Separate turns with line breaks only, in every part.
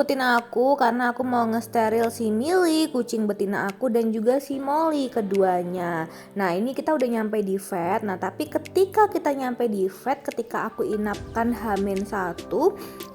betina aku karena aku mau ngesteril si Millie, kucing betina aku, dan juga si Molly keduanya. Nah ini kita udah nyampe di vet. Nah tapi ketika kita nyampe di vet, ketika aku inapkan H-1,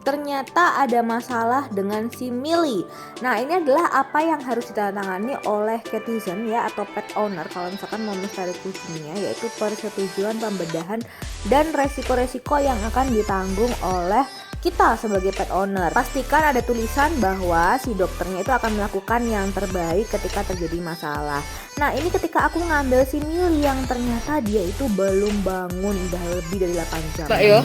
ternyata ada masalah dengan si Millie. Nah ini adalah apa yang harus ditandatangani oleh Citizen ya, atau pet owner kalau misalkan mau mensteril kucingnya, yaitu persetujuan pembedahan dan resiko-resiko yang akan ditanggung oleh kita sebagai pet owner. Pastikan ada tulisan bahwa si dokternya itu akan melakukan yang terbaik ketika terjadi masalah. Nah ini ketika aku ngambil si Millie yang ternyata dia itu belum bangun udah lebih dari 8 jam.
Mbak yo?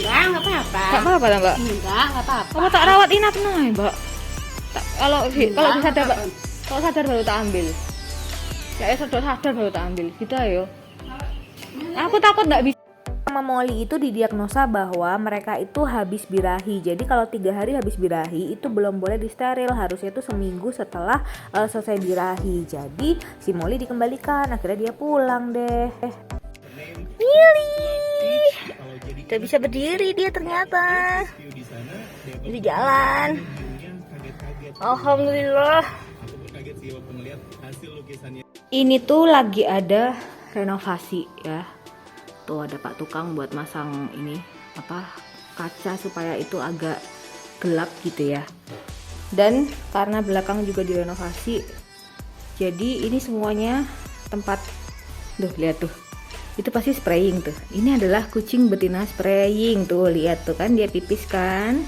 Enggak apa-apa.
Enggak apa-apa lah, Mbak.
Enggak apa-apa.
Kamu tak rawat inap nih, Mbak. Kalau bisa ada, Mbak. Kalau sadar baru tak ambil. Ya sadar baru tak ambil. Gitu ayo. Aku takut enggak bisa.
Sama Molly itu didiagnosa bahwa mereka itu habis birahi. Jadi kalau 3 hari habis birahi itu belum boleh disteril, harusnya itu seminggu setelah selesai birahi. Jadi si Molly dikembalikan, akhirnya dia pulang deh. Millie udah bisa berdiri dia ternyata. Di jalan. Alhamdulillah. Ini tuh lagi ada renovasi ya. Tuh ada Pak Tukang buat masang ini kaca supaya itu agak gelap gitu ya. Dan karena belakang juga direnovasi, jadi ini semuanya tempat, tuh lihat tuh, itu pasti spraying tuh. Ini adalah kucing betina spraying tuh, lihat tuh kan dia pipis kan,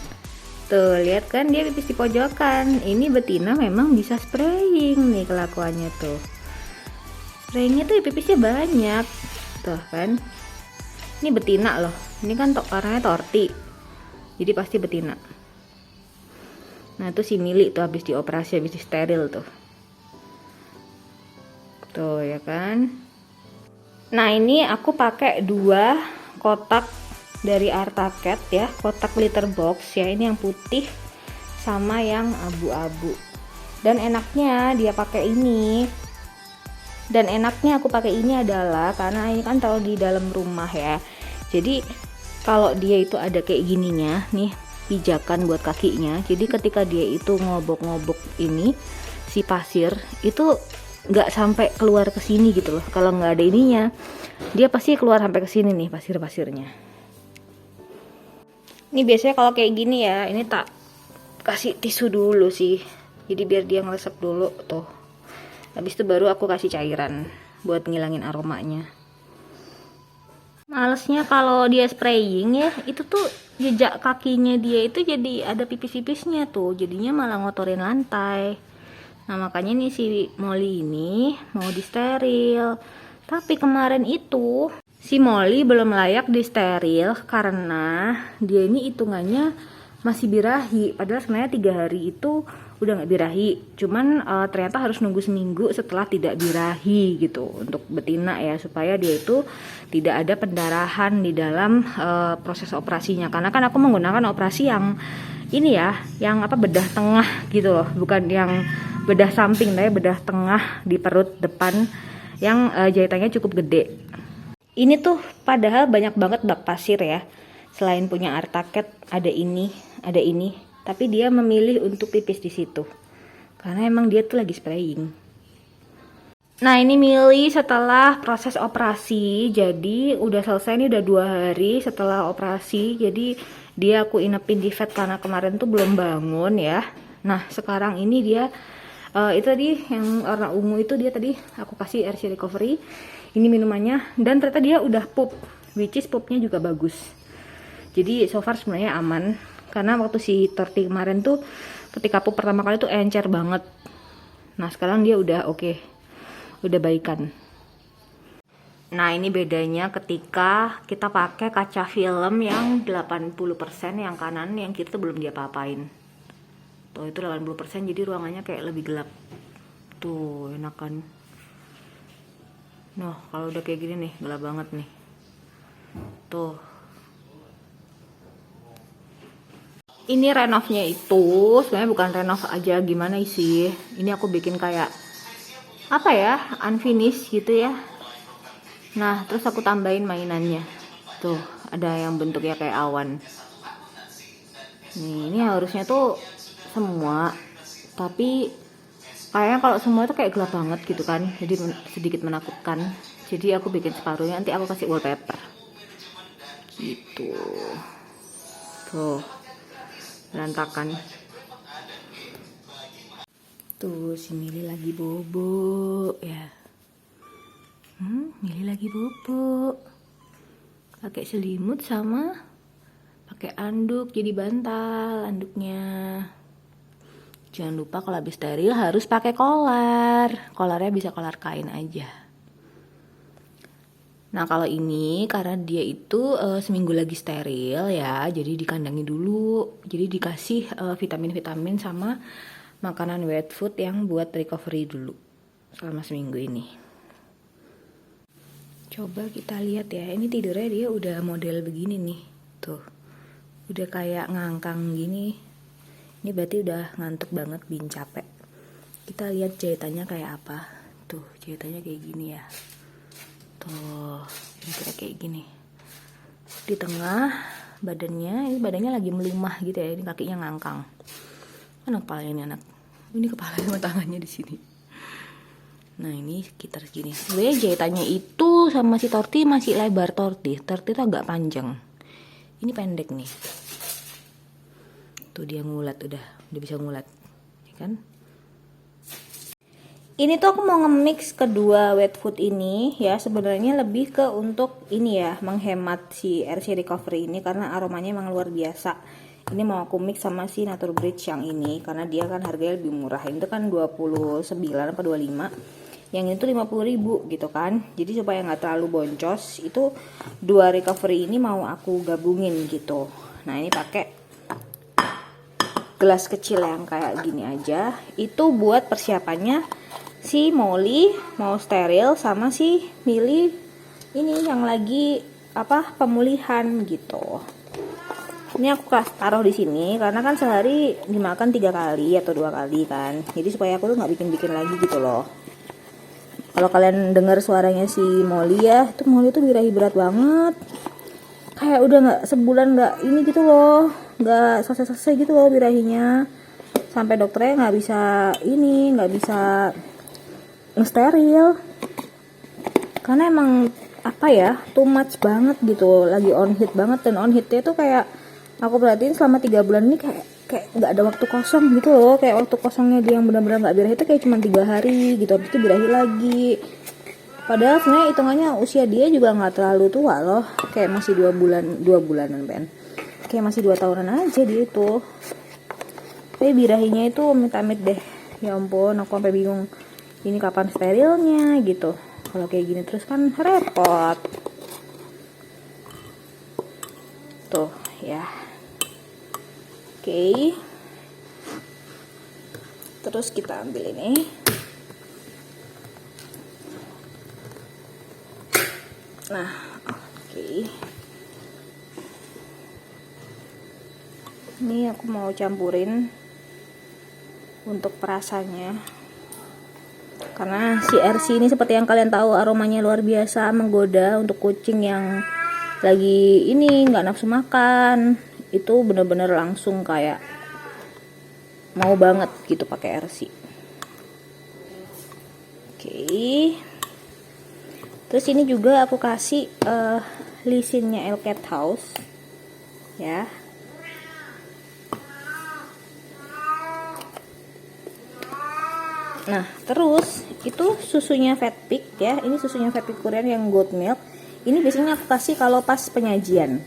tuh lihat kan dia pipis di pojokan. Ini betina memang bisa spraying nih kelakuannya tuh. Sprayingnya tuh pipisnya banyak, tuh kan. Ini betina loh, ini kan warnanya torti, jadi pasti betina. Nah itu si Millie tuh habis dioperasi, habis di steril tuh ya kan. Nah ini aku pakai 2 kotak dari Artacat ya, kotak litter box ya, ini yang putih sama yang abu-abu. Dan enaknya dia pakai ini. Dan enaknya aku pakai ini adalah karena ini kan taruh di dalam rumah ya. Jadi kalau dia itu ada kayak gininya nih, pijakan buat kakinya. Jadi ketika dia itu ngobok-ngobok ini si pasir itu nggak sampai keluar ke sini gitu loh. Kalau nggak ada ininya, dia pasti keluar sampai ke sini nih pasir-pasirnya. Ini biasanya kalau kayak gini ya, ini tak kasih tisu dulu sih. Jadi biar dia ngeresep dulu tuh. Habis itu baru aku kasih cairan buat ngilangin aromanya. Malesnya kalau dia spraying ya, itu tuh jejak kakinya dia itu jadi ada pipis-pipisnya tuh, jadinya malah ngotorin lantai. Nah makanya nih si Molly ini mau disteril. Tapi kemarin itu si Molly belum layak disteril karena dia ini hitungannya masih birahi. Padahal sebenarnya 3 hari itu udah nggak birahi, cuman ternyata harus nunggu seminggu setelah tidak birahi gitu untuk betina ya, supaya dia itu tidak ada pendarahan di dalam proses operasinya. Karena kan aku menggunakan operasi yang ini ya, yang bedah tengah gitu loh, bukan yang bedah samping, tapi bedah tengah di perut depan yang jahitannya cukup gede. Ini tuh padahal banyak banget bak pasir ya, selain punya Artacat ada ini, tapi dia memilih untuk pipis di situ karena emang dia tuh lagi spraying. Nah ini Millie setelah proses operasi, jadi udah selesai nih, udah 2 hari setelah operasi. Jadi dia aku inepin di vet karena kemarin tuh belum bangun ya. Nah sekarang ini dia itu tadi yang warna ungu itu, dia tadi aku kasih RC recovery, ini minumannya, dan ternyata dia udah pup, which is pupnya juga bagus. Jadi so far sebenarnya aman. Karena waktu si Torti kemarin tuh ketika pup pertama kali tuh encer banget. Nah sekarang dia udah oke, udah baikan. Nah ini bedanya ketika kita pakai kaca film yang 80%, yang kanan, yang kiri tuh belum dia apa-apain. Tuh itu 80%, jadi ruangannya kayak lebih gelap. Tuh enak kan. Nah kalau udah kayak gini nih, gelap banget nih. Tuh. Ini renovnya itu sebenarnya bukan renov aja gimana sih. Ini aku bikin kayak unfinished gitu ya. Nah terus aku tambahin mainannya. Tuh ada yang bentuknya kayak awan. Nih ini harusnya tuh semua, tapi kayaknya kalau semua itu kayak gelap banget gitu kan, jadi sedikit menakutkan. Jadi aku bikin separuhnya, nanti aku kasih wallpaper gitu. Tuh, berantakan. Tuh si Mili lagi bobo ya. Mili lagi bobo. Pakai selimut sama pakai anduk, jadi bantal anduknya. Jangan lupa kalau habis steril harus pakai kolar. Kolarnya bisa kolar kain aja. Nah kalau ini karena dia itu seminggu lagi steril ya, jadi dikandangi dulu. Jadi dikasih vitamin-vitamin sama makanan wet food yang buat recovery dulu selama seminggu ini. Coba kita lihat ya, ini tidurnya dia udah model begini nih. Tuh, udah kayak ngangkang gini. Ini berarti udah ngantuk banget, bin capek. Kita lihat jahitannya kayak apa. Tuh, jahitannya kayak gini ya. Tuh, kira-kira kayak gini. Di tengah badannya, ini badannya lagi melimah gitu ya. Ini kakinya ngangkang. Mana kepalanya ini anak? Ini kepalanya sama tangannya di sini. Nah ini sekitar segini. Sebenarnya jahitannya itu sama si Torti masih lebar Torti. Torti itu agak panjang. Ini pendek nih. Tuh dia ngulat udah bisa ngulat, ya kan? Ini tuh aku mau nge-mix kedua wet food ini ya, sebenarnya lebih ke untuk ini ya, menghemat si RC Recovery ini karena aromanya emang luar biasa. Ini mau aku mix sama si Nature Bridge yang ini karena dia kan harganya lebih murah. Ini tuh kan 29 apa 25. Yang itu 50.000 gitu kan. Jadi supaya nggak terlalu boncos, itu dua recovery ini mau aku gabungin gitu. Nah, ini pakai gelas kecil yang kayak gini aja. Itu buat persiapannya si Molly mau steril sama si Mili ini yang lagi pemulihan gitu. Ini aku taruh di sini karena kan sehari dimakan 3 kali atau 2 kali kan. Jadi supaya aku tuh nggak bikin-bikin lagi gitu loh. Kalau kalian dengar suaranya si Molly ya, itu Molly tuh birahi berat banget. Kayak udah nggak sebulan nggak ini gitu loh, nggak selesai-selesai gitu loh birahinya. Sampai dokternya nggak bisa ngesteril karena emang too much banget gitu, lagi on heat banget. Dan on heatnya tuh kayak aku perhatiin selama 3 bulan ini kayak nggak ada waktu kosong gitu loh. Kayak waktu kosongnya dia yang benar-benar nggak birahi itu kayak cuma 3 hari gitu, habis itu birahi lagi. Padahal sebenarnya hitungannya usia dia juga nggak terlalu tua loh, kayak masih 2 bulanan Ben, kayak masih 2 tahunan aja dia itu. Tapi birahinya itu amit-amit deh, ya ampun, aku sampai bingung ini kapan sterilnya gitu. Kalau kayak gini terus kan repot. Tuh ya. Oke. Terus kita ambil ini. Nah, oke. Ini aku mau campurin untuk perasannya. Karena si RC ini seperti yang kalian tahu aromanya luar biasa menggoda untuk kucing yang lagi ini nggak nafsu makan. Itu bener-bener langsung kayak mau banget gitu pakai RC. Oke. Terus ini juga aku kasih lisinnya Elcat House ya. Nah, terus itu susunya Fatpic ya. Ini susunya Fatpic Korean yang goat milk. Ini biasanya aku kasih kalau pas penyajian.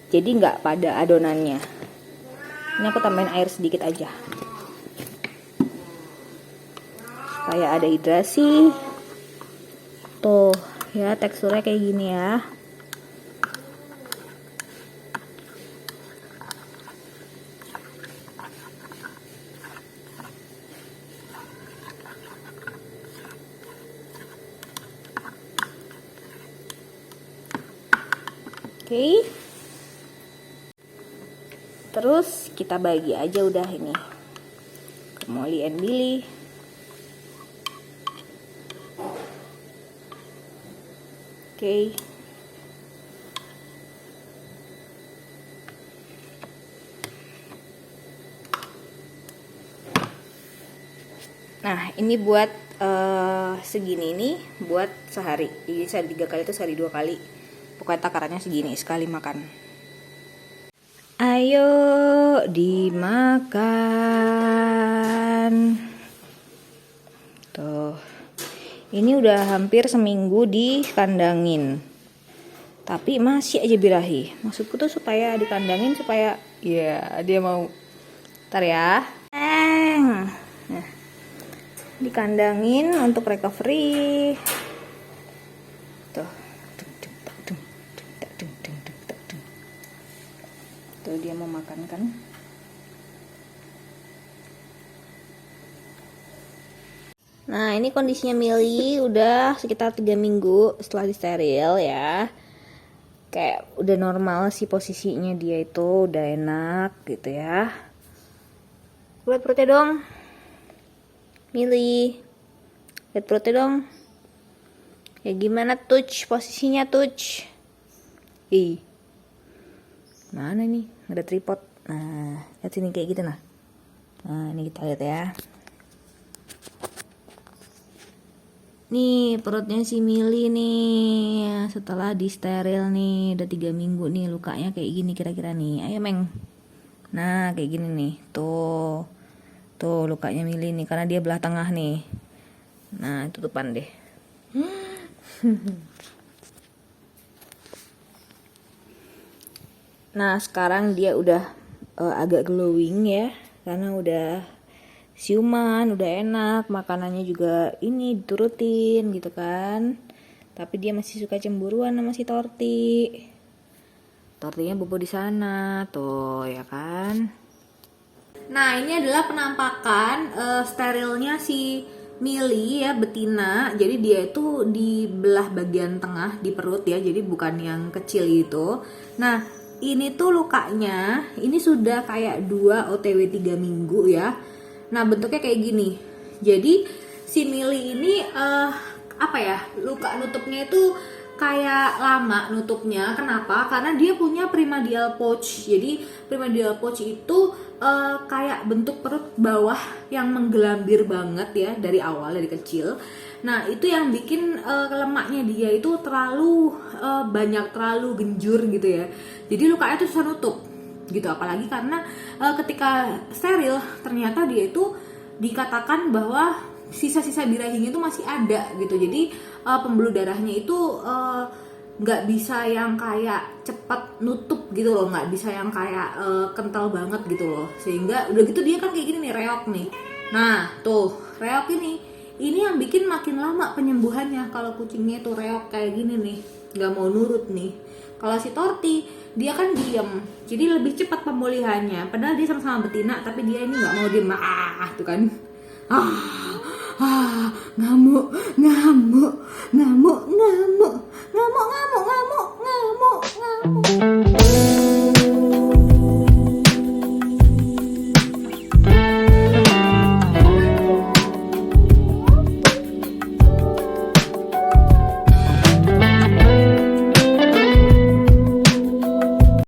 Jadi nggak pada adonannya. Ini aku tambahin air sedikit aja. Supaya ada hidrasi. Tuh, ya teksturnya kayak gini ya. Oke. Terus kita bagi aja udah ini ke Molly and Billy. Oke. Nah, ini buat segini nih buat sehari. Jadi sehari 3 kali itu sehari 2 kali. Pokoknya takarannya segini sekali makan. Ayo dimakan. Tuh. Ini udah hampir seminggu dikandangin. Tapi masih aja birahi. Maksudku tuh supaya dikandangin supaya ya dia mau. Ntar ya. Nah, dikandangin untuk recovery. Tuh. Tuh dia mau makan kan. Nah, ini kondisinya Milly udah sekitar 3 minggu setelah disteril ya. Kayak udah normal sih posisinya dia itu, udah enak gitu ya. Lihat perutnya dong. Milly. Lihat perutnya dong. Ya gimana touch posisinya touch? Ih. Mana nih? Ada tripod. Nah, lihat sini kayak gitu nah. Nah, ini kita lihat ya. Nih perutnya si Milly nih setelah disteril nih udah 3 minggu nih lukanya kayak gini kira-kira nih. Ayo Meng. Nah kayak gini nih tuh lukanya Milly nih karena dia belah tengah nih. Nah tutupan deh. Nah sekarang dia udah agak glowing ya karena udah siuman, udah enak, makanannya juga ini diturutin gitu kan. Tapi dia masih suka cemburuan sama si Torti. Tortinya bobo di sana, tuh ya kan. Nah, ini adalah penampakan sterilnya si Milly ya, betina. Jadi dia itu di belah bagian tengah di perut ya, jadi bukan yang kecil gitu. Nah, ini tuh lukanya, ini sudah kayak 2 OTW 3 minggu ya. Nah bentuknya kayak gini. Jadi si Milly ini luka nutupnya itu kayak lama nutupnya. Kenapa? Karena dia punya primordial pouch. Jadi primordial pouch itu kayak bentuk perut bawah yang menggelambir banget ya dari awal, dari kecil. Nah itu yang bikin lemaknya dia itu terlalu banyak, terlalu genjur gitu ya. Jadi lukanya tuh susah nutup gitu, apalagi karena ketika steril ternyata dia itu dikatakan bahwa sisa-sisa birahinya itu masih ada gitu. Jadi pembuluh darahnya itu nggak bisa yang kayak cepat nutup gitu loh, nggak bisa yang kayak kental banget gitu loh, sehingga udah gitu dia kan kayak gini nih, reok nih. Nah tuh reok ini yang bikin makin lama penyembuhannya. Kalau kucingnya tuh reok kayak gini nih, nggak mau nurut nih. Kalau si Torti dia kan diem, jadi lebih cepat pemulihannya. Padahal dia sama-sama betina, tapi dia ini nggak mau diem. Tuh kan, ngamuk